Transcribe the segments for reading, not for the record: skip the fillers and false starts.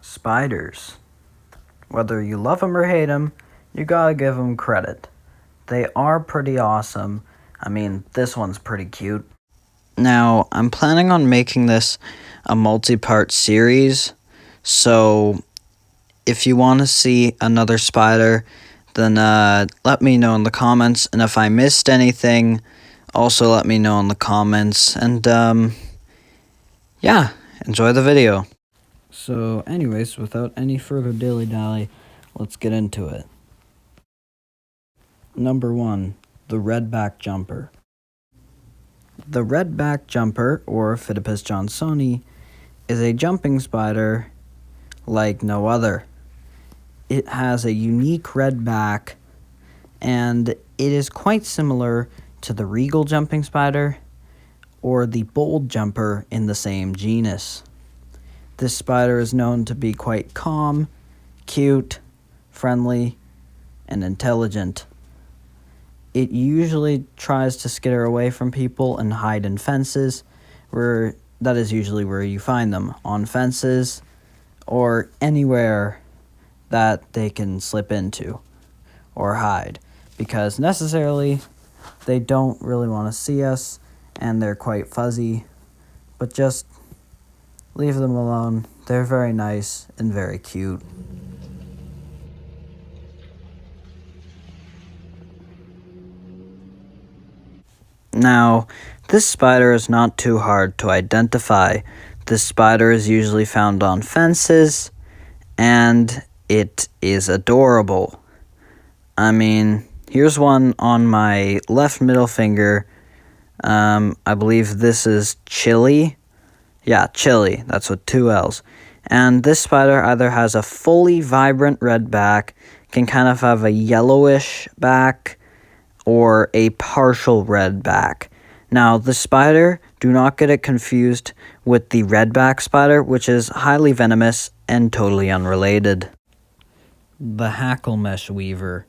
spiders. Whether you love them or hate them, you gotta give them credit. They are pretty awesome. I mean, this one's pretty cute. Now, I'm planning on making this a multi-part series, so if you want to see another spider, then let me know in the comments, and if I missed anything, also let me know in the comments, and yeah, enjoy the video. So anyways, without any further dilly-dally, let's get into it. Number 1, the redback jumper. The redback jumper, or Phidippus johnsoni, is a jumping spider like no other. It has a unique red back, and it is quite similar to the regal jumping spider or the bold jumper in the same genus. This spider is known to be quite calm, cute, friendly, and intelligent. It usually tries to skitter away from people and hide in fences, that is usually where you find them, on fences or anywhere that they can slip into or hide, because necessarily they don't really want to see us and they're quite fuzzy, but just leave them alone. They're very nice and very cute. Now, this spider is not too hard to identify. This spider is usually found on fences, and it is adorable. I mean, here's one on my left middle finger. I believe this is Chili. Yeah, Chili. That's with 2 L's. And this spider either has a fully vibrant red back, can kind of have a yellowish back, or a partial red back. Now, the spider, do not get it confused with the redback spider, which is highly venomous and totally unrelated. The hackle mesh weaver.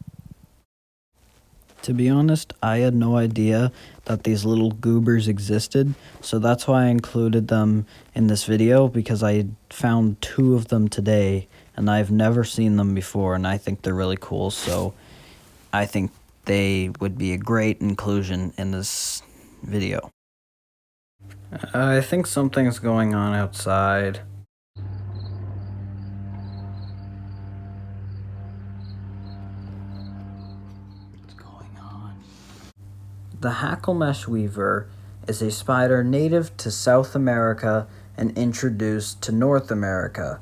To be honest, I had no idea that these little goobers existed, so that's why I included them in this video, because I found 2 of them today, and I've never seen them before, and I think they're really cool, so I think they would be a great inclusion in this video. I think something's going on outside. What's going on? The hackle mesh weaver is a spider native to South America and introduced to North America.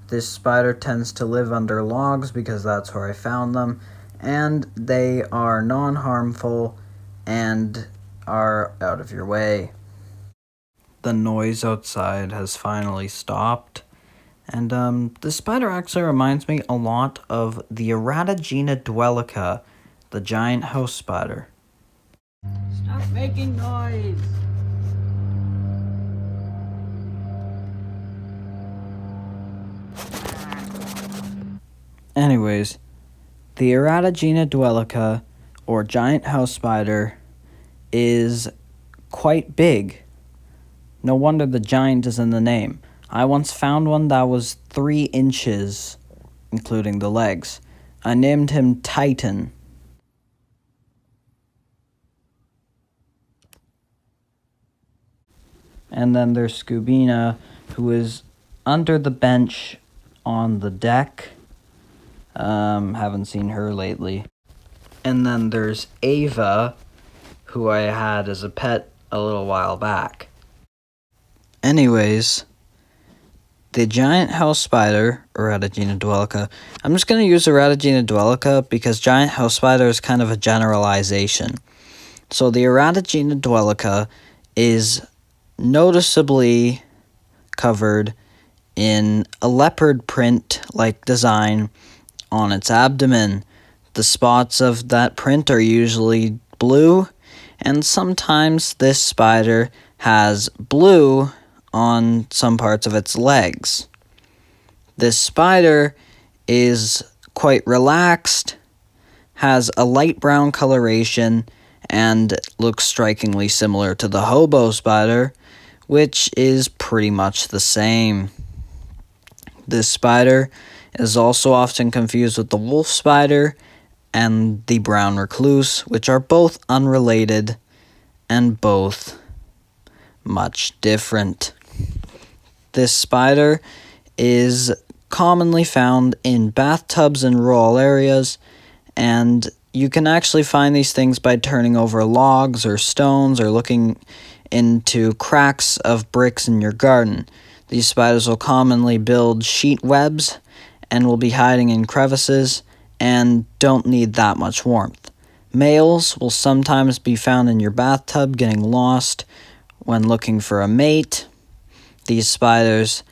This spider tends to live under logs because that's where I found them, and they are non-harmful and are out of your way. The noise outside has finally stopped, and this spider actually reminds me a lot of the Eratogena duelica, the giant house spider. Stop making noise! Anyways, the Eratogena duelica, or giant house spider, is quite big. No wonder the giant is in the name. I once found one that was 3 inches, including the legs. I named him Titan. And then there's Scubina, who is under the bench on the deck. Haven't seen her lately. And then there's Ava, who I had as a pet a little while back. Anyways, the giant house spider, Eratogena duelica. I'm just going to use Eratogena duelica because giant house spider is kind of a generalization. So the Eratogena duelica is noticeably covered in a leopard print-like design on its abdomen. The spots of that print are usually blue, and sometimes this spider has blue on some parts of its legs. This spider is quite relaxed, has a light brown coloration, and looks strikingly similar to the hobo spider, which is pretty much the same. This spider is also often confused with the wolf spider and the brown recluse, which are both unrelated and both much different. This spider is commonly found in bathtubs in rural areas, and you can actually find these things by turning over logs or stones or looking into cracks of bricks in your garden. These spiders will commonly build sheet webs and will be hiding in crevices and don't need that much warmth. Males will sometimes be found in your bathtub getting lost when looking for a mate. These spiders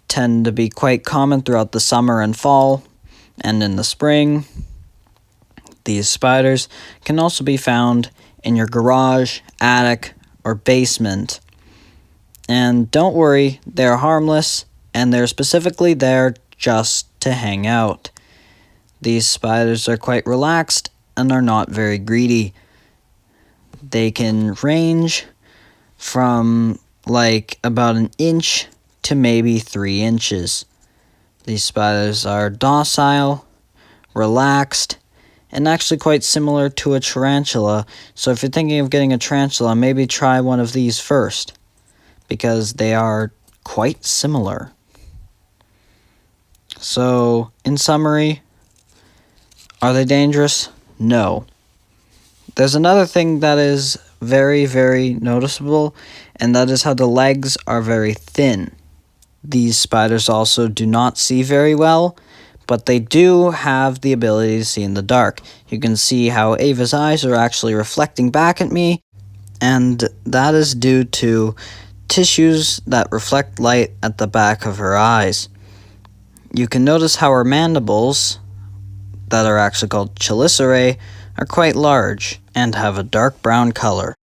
tend to be quite common throughout the summer and fall, and in the spring. These spiders can also be found in your garage, attic, or basement. And don't worry, they're harmless, and they're specifically there just to hang out. These spiders are quite relaxed and are not very greedy. They can range from like about an inch to maybe 3 inches. These spiders are docile, relaxed, and actually quite similar to a tarantula. So if you're thinking of getting a tarantula, maybe try one of these first, because they are quite similar. So, in summary, are they dangerous? No. There's another thing that is very, very noticeable, and that is how the legs are very thin. These spiders also do not see very well, but they do have the ability to see in the dark. You can see how Ava's eyes are actually reflecting back at me, and that is due to tissues that reflect light at the back of her eyes. You can notice how her mandibles, that are actually called chelicerae, are quite large and have a dark brown color.